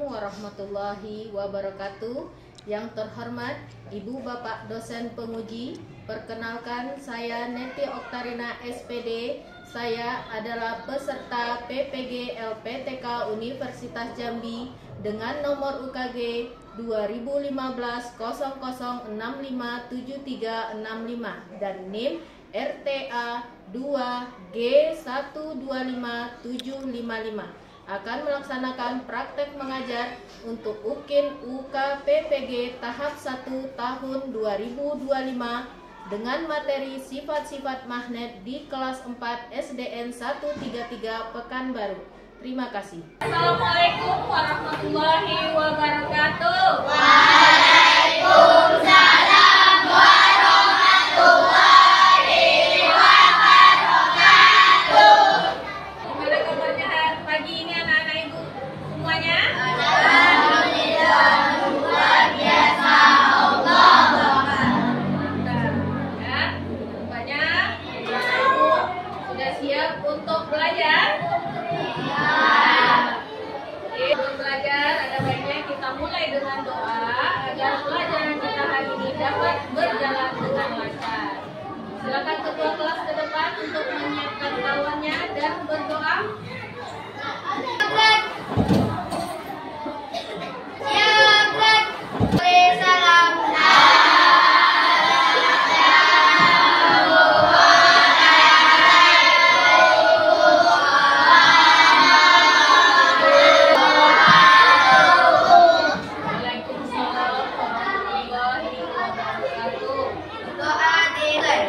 warahmatullahi wabarakatuh. Yang terhormat Ibu Bapak dosen penguji, perkenalkan saya Neti Oktarina SPD. Saya adalah peserta PPG LPTK Universitas Jambi dengan nomor UKG 2015-00657365 dan NIM RTA 2G125755 akan melaksanakan praktek mengajar untuk UKIN UK PPG tahap 1 tahun 2025 dengan materi sifat-sifat magnet di kelas 4 SDN 133 Pekanbaru. Terima kasih. Assalamualaikum warahmatullahi wabarakatuh. Waalaikumsalam warahmatullahi wabarakatuh. Gimana kabarnya pagi ini anak-anak ibu semuanya? Alhamdulillah, luar biasa, Allah. Mantap. Ya, rupanya ibu sudah siap untuk belajar? Sebelum belajar, ada baiknya kita mulai dengan doa agar pelajaran kita hari ini dapat berjalan dengan lancar. Silakan ketua kelas ke depan untuk menyiapkan kawannya dan berdoa. Salam. Waalaikumsalam warahmatullahi wabarakatuh. Doa dimulai.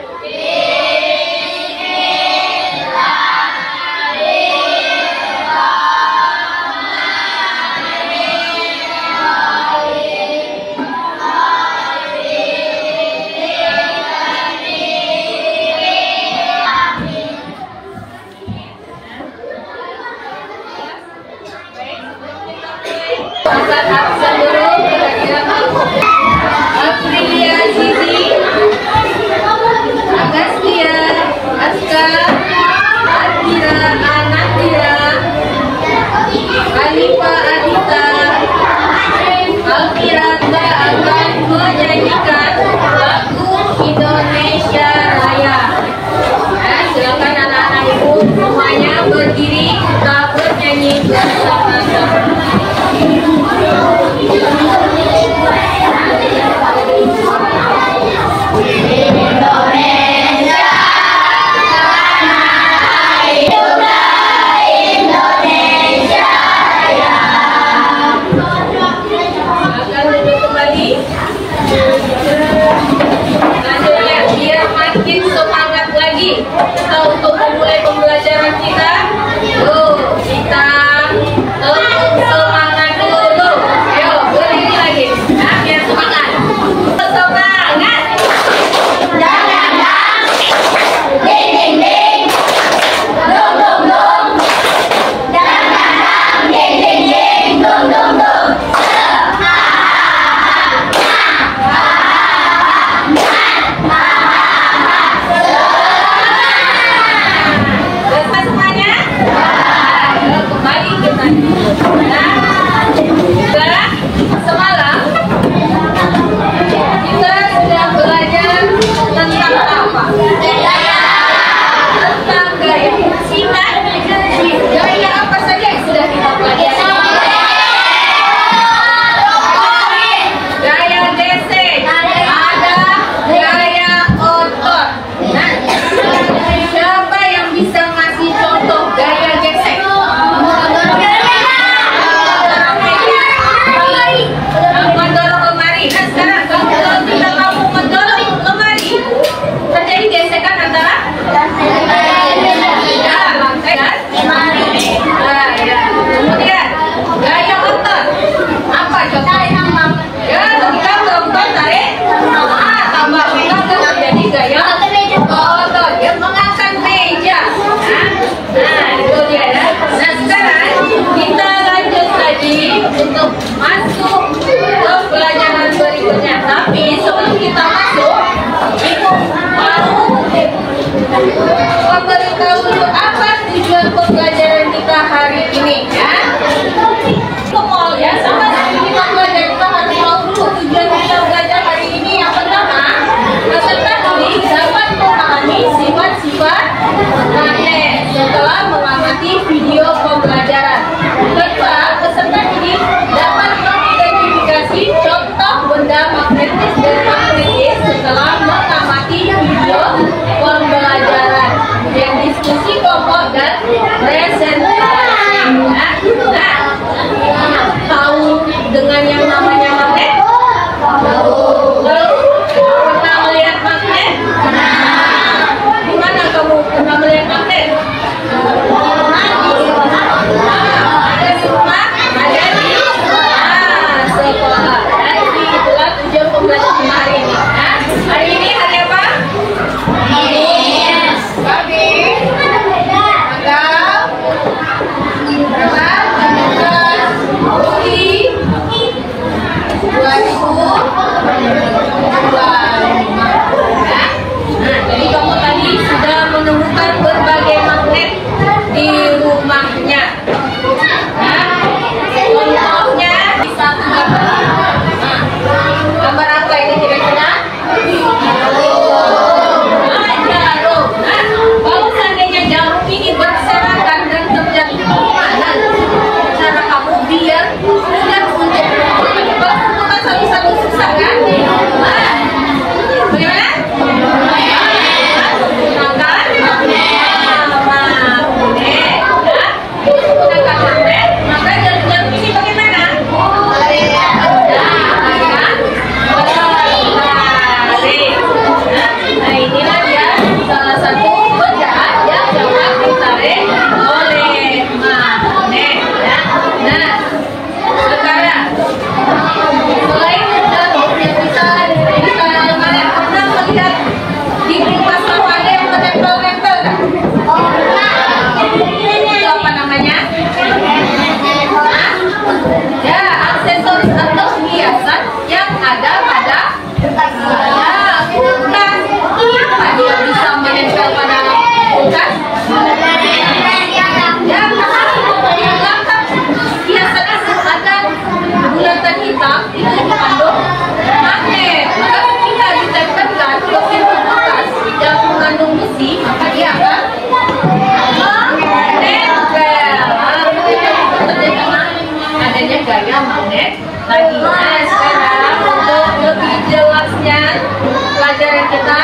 Pasal absen dulu kira-kira Aprilia Zizi, Agastya, Aska, Adira, Anandira, Alifa Adita, Alfiranda akan menyanyikan lagu Indonesia Raya. Silakan anak-anak ibu semuanya berdiri, kita bernyanyi bersama-sama. Silakan duduk kembali. Lanjut ya, biar makin semangat lagi kita untuk memulai pembelajaran kita. Yuk, kita gaya magnet lagi. Nah, sekarang untuk lebih jelasnya pelajaran kita,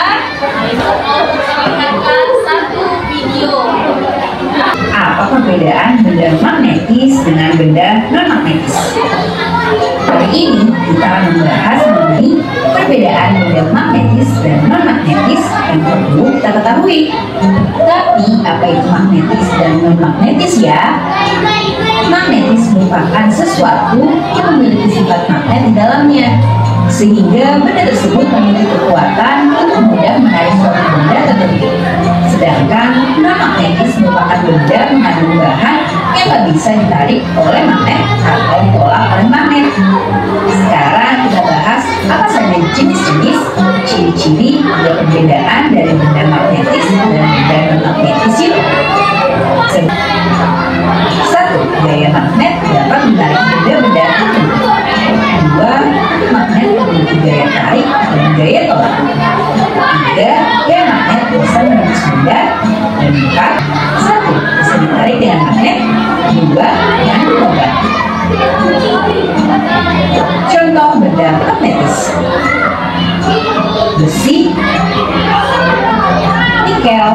Ibu mau memperlihatkan satu video. Apa perbedaan benda magnetis dengan benda non-magnetis? Kali ini kita akan membahas mengenai perbedaan benda magnetis dan non-magnetis yang perlu kita ketahui. Tapi apa itu magnetis dan non-magnetis ya? Magnetis merupakan sesuatu yang memiliki sifat magnet di dalamnya, sehingga benda tersebut memiliki kekuatan untuk mudah menarik suatu benda tertentu. Sedangkan non-magnetis merupakan benda mengandung bahan yang tak bisa ditarik oleh magnet atau ditolak oleh magnet. Sekarang kita bahas apa saja jenis-jenis, ciri-ciri, dan perbedaan dari benda magnetis dan benda non-magnetis itu. 1. Gaya magnet dapat menarik benda-benda tertentu. 2. Magnet memiliki gaya tarik dan gaya tolak. 3. Gaya magnet bisa menembus benda. Dan 4. 1. Bisa ditarik dengan magnet. 2. Dengan logam. Contoh benda magnetis: besi, nikel,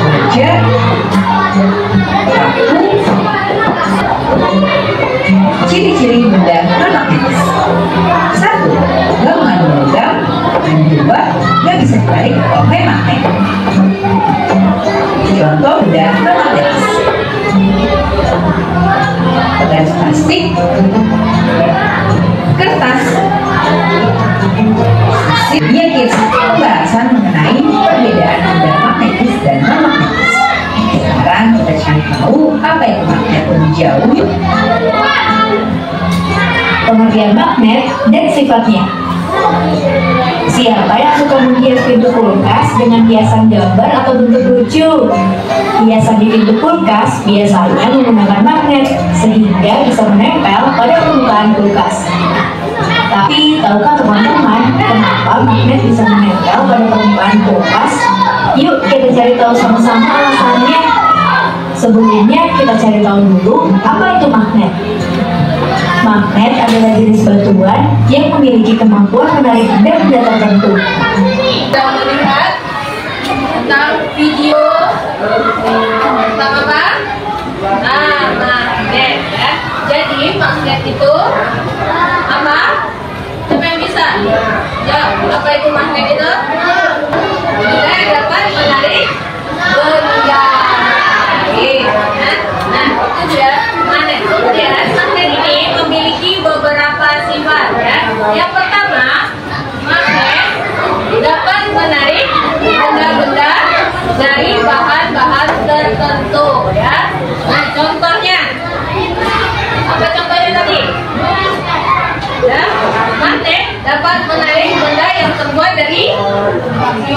baja, paku. Ciri-ciri benda non-magnetis: 1. Gak mengandung logam. Dan 2. Gak bisa ditarik oleh magnet. Contoh benda non-magnetis: penggaris plastik, kertas. Ini pembahasan mengenai perbedaan benda magnetis dan non-magnetis. Sekarang kita cari tahu apa itu magnet lebih jauh. Pengertian magnet dan sifatnya. Siapa yang suka menghias pintu kulkas dengan hiasan gambar atau bentuk lucu? Hiasan di pintu kulkas biasanya menggunakan magnet sehingga bisa menempel pada permukaan kulkas. Tapi tahukah teman-teman kenapa magnet bisa menempel pada permukaan kulkas? Yuk kita cari tahu sama-sama alasannya. Sebelumnya kita cari tahu dulu apa itu magnet. Magnet adalah jenis batuan yang memiliki kemampuan menarik benda tertentu. Kita melihat tentang video tentang apa? Nah, magnet ya. Jadi magnet itu apa? Siapa yang bisa? Ya, apa itu magnet itu? Benda yang dapat menarik benda. Nah, itu dia magnet. Kemudian magnet ini memiliki beberapa sifat ya. Yang pertama, magnet dapat menarik benda-benda dari bahan-bahan tertentu ya. Nah, contohnya apa contohnya tadi? Ya, magnet dapat menarik benda yang terbuat dari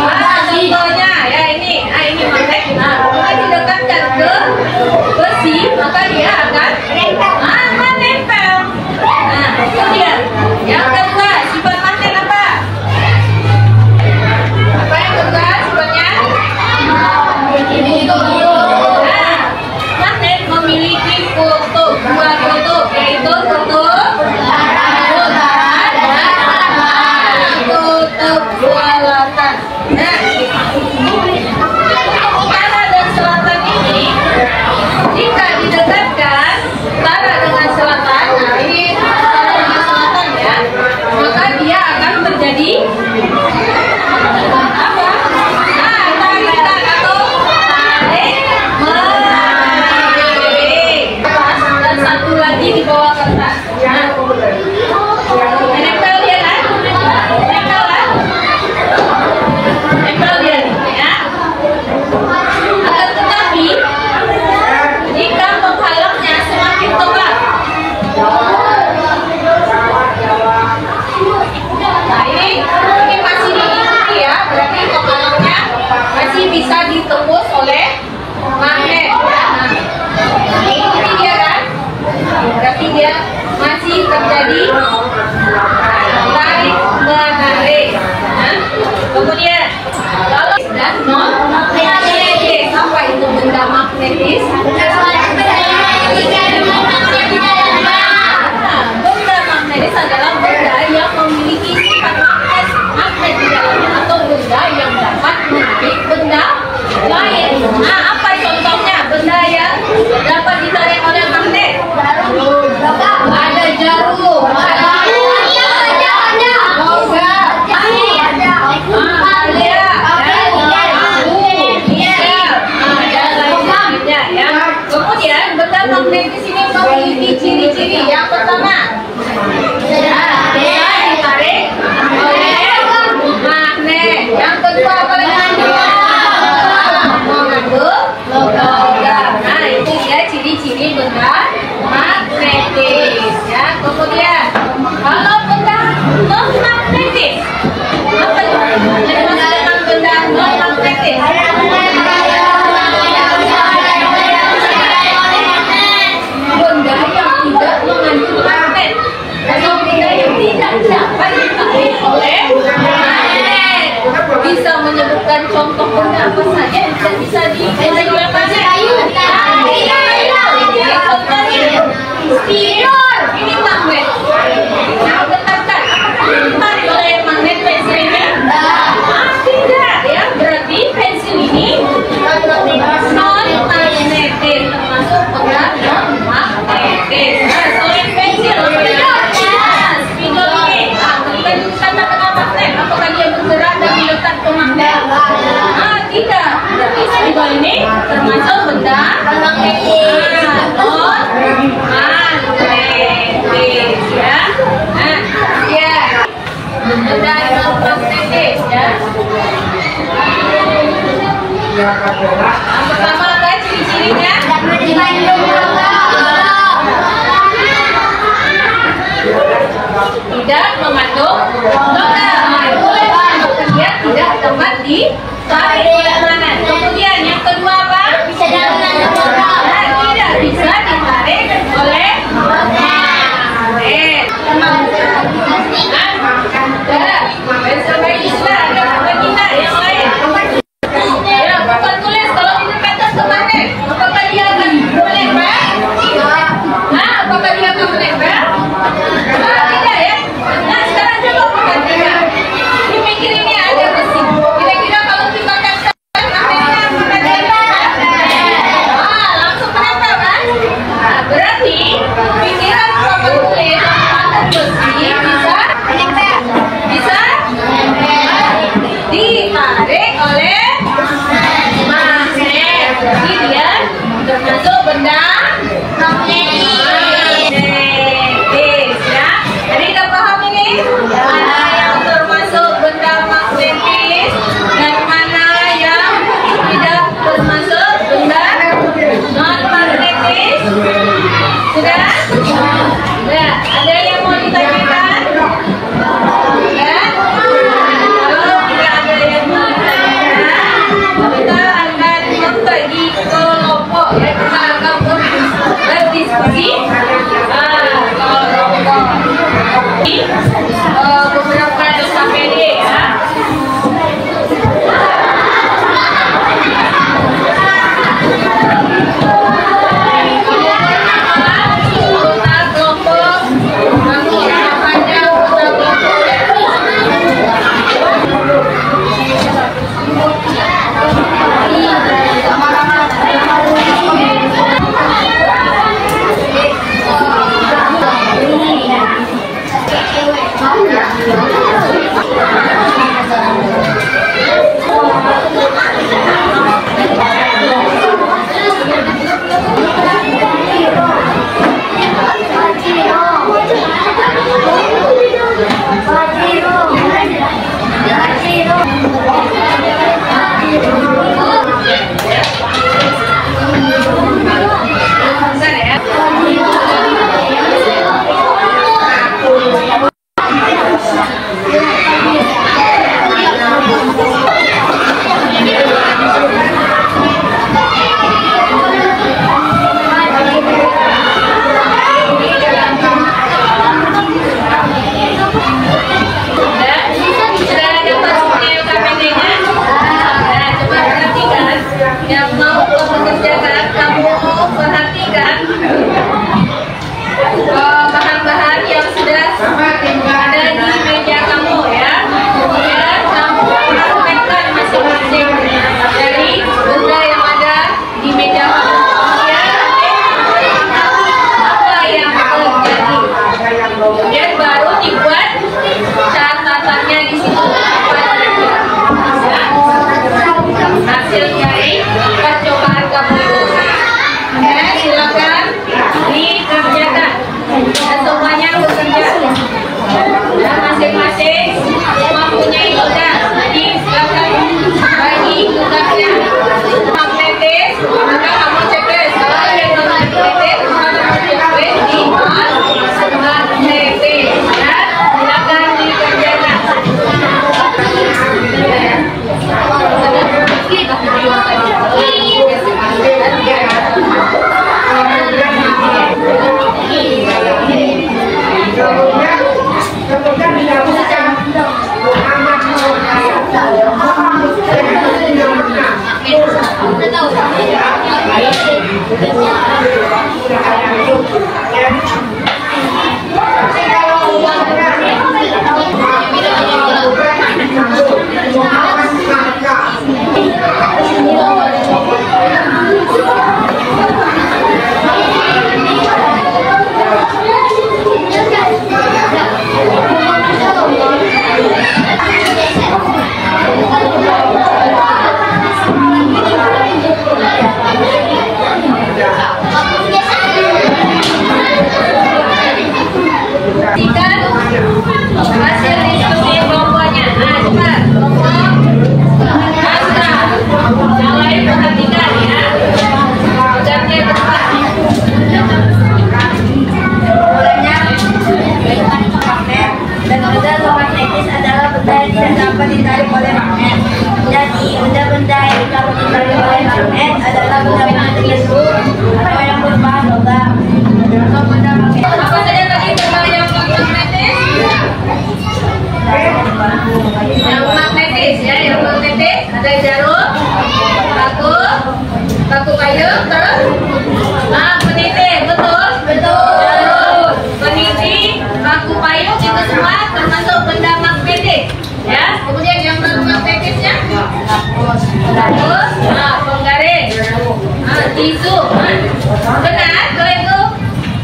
contohnya ya ini magnet. Nah, kalau didekatkan ke besi maka dia akan menempel. Nah, itu dia. Yang kedua, sifat magnet apa? Apa yang kedua sifatnya? Nah, magnet memiliki kutub, dua kutub, yaitu kutub utara dan kutub selatan. Nah, utara dan selatan ini jika didekatkan utara dengan selatan, nah ini utara dengan selatan ya, maka dia akan terjadi apa? Nah, tarikan atau tarik menarik. Dan satu lagi di bawah kertas. Nah, nempel dia kan? Nempel kan? Nempel dia nih ya. Akan tetapi jika penghalangnya semakin tebal, nah ini masih diikuti ya, berarti penghalangnya masih bisa ditembus oleh magnet. Nah, ini dia kan, berarti dia masih terjadi tarik menarik. Nah, kemudian kalau dan non magnetis, apa itu benda magnetis? sini memiliki ciri-ciri. Yang pertama, bisa ditarik oleh magnet. Yang kedua apa lagi? Mengandung logam. Nah, itu dia ciri-ciri benda magnetis. Ya, kemudian kalau benda non magnetis, apa itu? Yang dimaksud dengan benda non magnetis? Benda yang tidak mengandung magnet atau benda yang tidak dapat ditarik oleh magnet. Bisa menyebutkan contoh benda apa saja yang tidak bisa ditarik oleh magnet? Spidol, ini magnet. Nah, bentarkan, apakah ditarik oleh magnet pensil ini? Tidak, ya. Berarti pensil ini non magnetis, termasuk benda non magnetis. Nah, selain pensil, spidol ini, bukan tanda magnet. Apakah dia bergerak dan diletak ke magnet? Tidak. Berarti spidol ini termasuk benda magnetis. Non magnetis, ya. Nah, ya. Benda non magnetis, ya. Yang pertama apa ciri-cirinya? Tidak mengandung logam. Dia tidak dapat ditarik oleh magnet. Kemudian yang kedua apa? Bisa mengandung logam. Tidak bisa ditarik oleh magnet. Pensil bayi sudah ada lagi tak yang lain? Ya, bukan tulis kalau didekatkan ke magnet. Apakah dia akan menempel? Nah, apakah dia akan menempel? Tidak ya. Nah, sekarang coba bukan tidak. Di pinggir ini ada besi. Kira-kira kalau kita tempel magnetnya apakah dia menempel? Langsung menempel kan? Nah, berarti pinggiran papan tulis atau besi bisa ditarik oleh magnet. Jadi dia termasuk benda magnetis, ya. Jadi udah paham ini? Mana yang termasuk benda magnetis dan mana yang tidak termasuk benda non magnetis? Sudah? Ya, ada yang mau ditanyakan? Ya? Kalau tidak ada yang mau ditanyakan, kita akan membagi kelompok, ya. Kita akan berdiskusi kelompok. Beberapa SKPD, ya. benda jarum, paku kayu, terus peniti, betul? Jarum, peniti, paku kayu itu semua termasuk benda magnetis, ya. Kemudian yang non magnetisnya, terus penggaris, tisu, benar? Kalau itu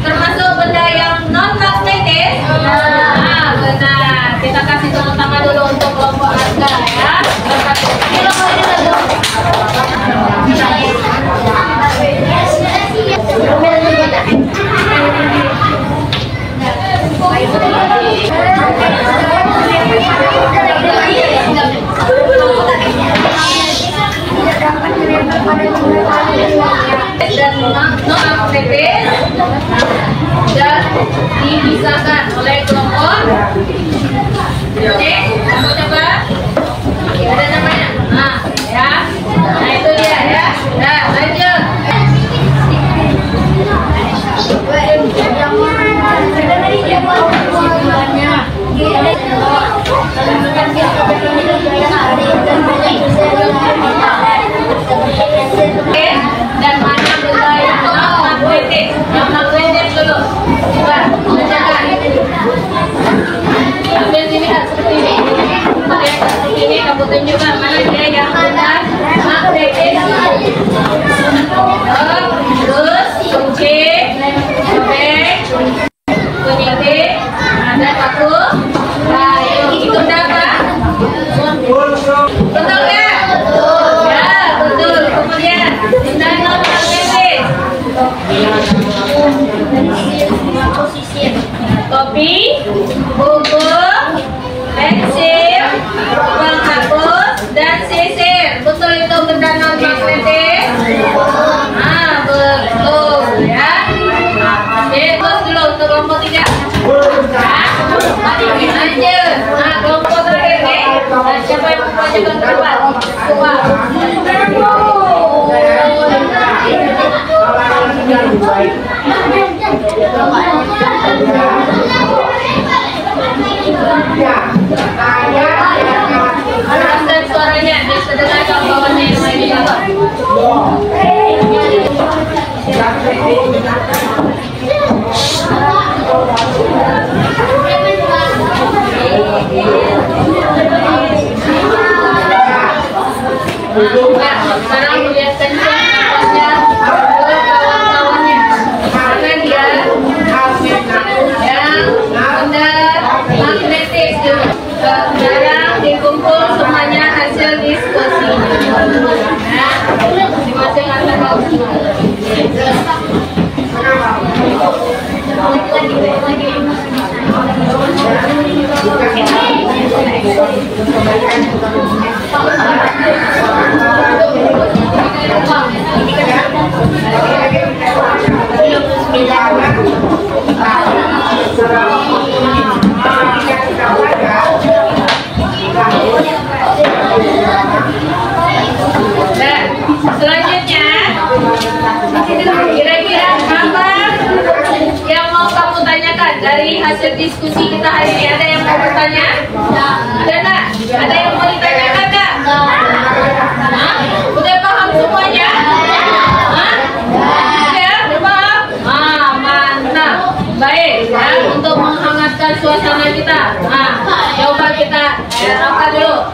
termasuk benda yang non magnetis, benar. Kita kasih tepuk tangan dulu untuk kelompok harga, ya. Dan non-aktivis dan dipisahkan oleh kelompok. Oke, kamu coba. Ada namanya. Ya. Nah, itu dia ya. Nah, lanjut. Oke, dan mana benda yang non-magnetis? Yang magnetis dulu. Coba, bacakan. Ambil dilihat seperti ini. Oke, seperti ini kamu tunjukkan mana dia yang benda magnetis. Terus kunci, sobek, peniti, ada paku kayu. Itu benda apa? Betul ya? Ya, betul. Kemudian benda non magnetis. Topi, buku, pensil, penghapus, dan sisir. Betul itu benda non magnetis? Betul ya. Oke, terus dulu untuk kelompok 3. Lanjut. Kelompok terakhir nih. Siapa yang membacakan berapa? Rasakan suaranya, bisa dengar kawan-kawannya yang lain di bawah. Sekarang melihat kencang napasnya ke kawan-kawannya, karena dia yang benda magnetis dulu. Sekarang dikumpul semuanya hasil diskusi. Nah, masing-masing ada tahu. Nah, selanjutnya kira-kira apa yang mau kamu tanyakan dari hasil diskusi kita hari ini? Ada yang mau bertanya? Ada nggak? Ada yang mau ditanyakan nggak? Udah paham semuanya? Udah paham? Mantap. Baik, ya, untuk menghangatkan suasana kita. Coba kita apa dulu?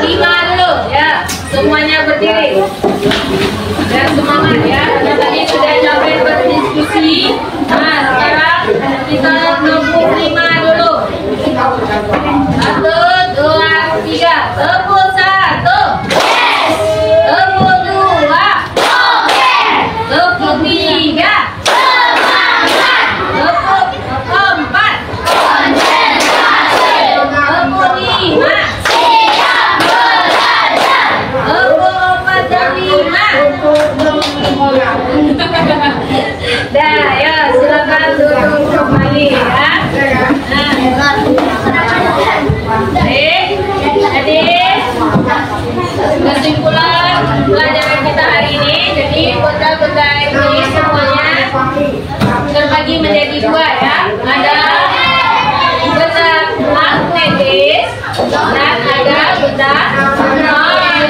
5 dulu, ya. Semuanya berdiri. Dan semangat ya. Karena tadi sudah capek berdiskusi. Sekarang kita 65 dulu. 1, 2, 3. Tepuk 1. Tepuk 2. Tepuk 3. Tepuk 4. Tepuk 5. Dah, ya silakan duduk kembali ya. Jadi kesimpulan pelajaran kita hari ini, jadi benda-benda ini semuanya terbagi menjadi 2 ya. Ada benda magnetis dan ada benda non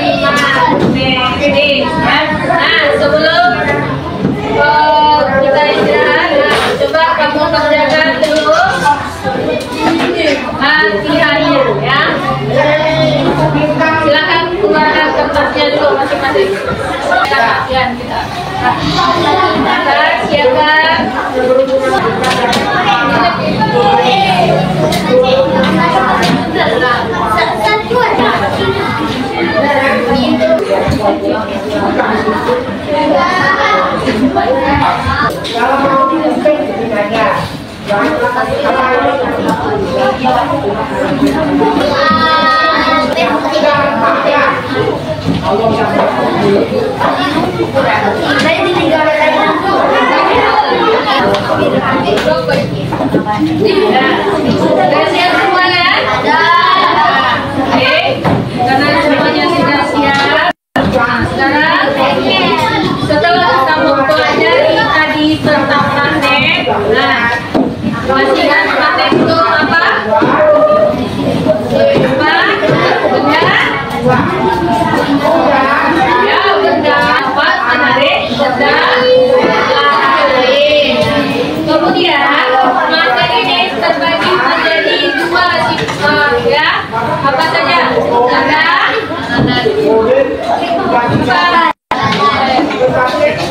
Sudah siap semuanya? Oke, karena semuanya sudah siap. Nah, sekarang setelah kita mempelajari tadi tentang magnet, nah, masih ingat magnet itu apa? Benda? Ya, benda dapat menarik benda lain. Kemudian magnet ini terbagi menjadi dua sifat, ya. Apa saja?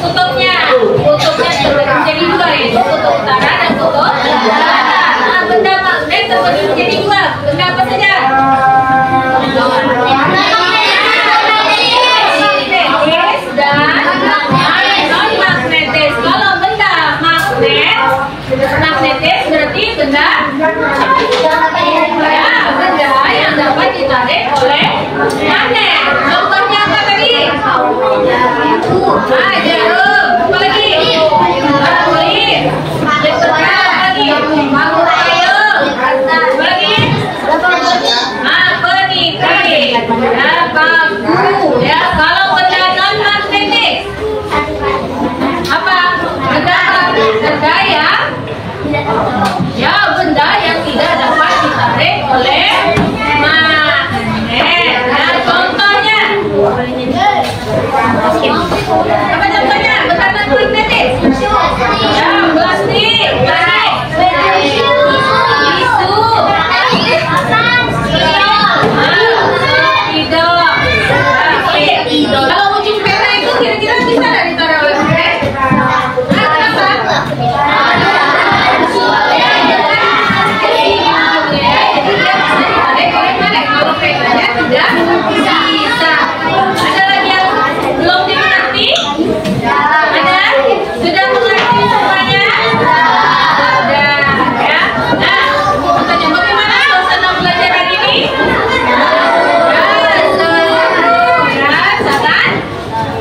Kutubnya terbagi menjadi dua, yaitu kutub utara dan kutub selatan. Nah, benda magnet terbagi menjadi dua. Benda apa saja? Magnetis dan non magnetis. Kalau benda magnetis berarti benda yang dapat ditarik oleh magnet. Contohnya apa tadi? Jarum. Apa lagi? Kulit. Berikutnya apa lagi? Bambu payung. Apa lagi? Peniti. Bambu. Ya, kalau benda non magnetis apa? Benda yang tidak dapat ditarik oleh magnet. Nah, contohnya apa contohnya? Benda non magnetis. Ya, plastik, tisu, kalau ujung pena itu kira-kira bisa nggak ditaruh oleh magnet? Ada lagi yang belum dimengerti? Ada? Sudah mengerti semuanya? Ada, ya. Nah, kita bagaimana suasana belajar hari ini?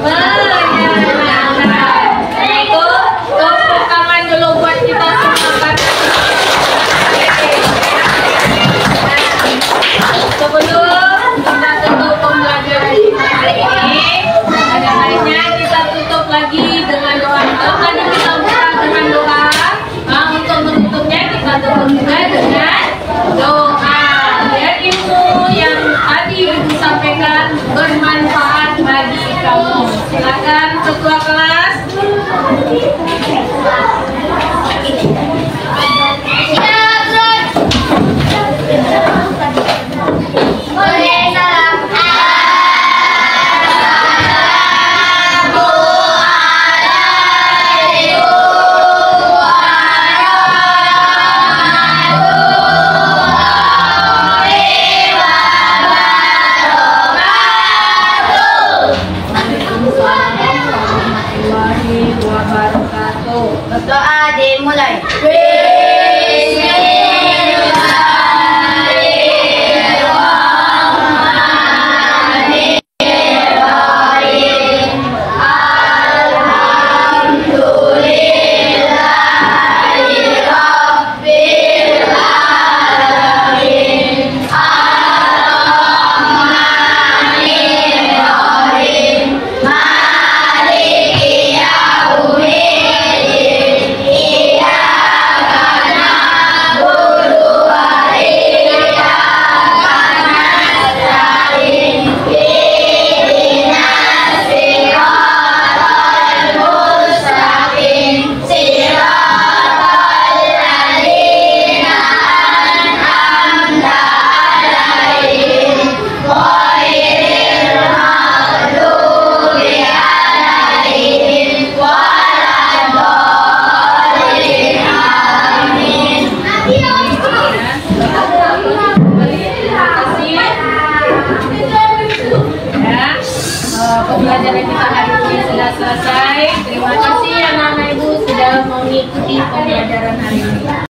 Sangat menyenangkan. Itu tepuk tangan dulu buat kita semua. Sebelum kita tutup pembelajaran hari ini, ada baiknya kita tutup lagi dengan doa. Kalau tadi kita buka dengan doa, untuk menutupnya kita tutup juga dengan doa. Biar ilmu yang tadi Ibu sampaikan bermanfaat bagi kamu. Silakan ketua kelas. Doa dimulai. Pembelajaran kita hari ini sudah selesai. Terima kasih anak-anak Ibu sudah mengikuti pembelajaran hari ini.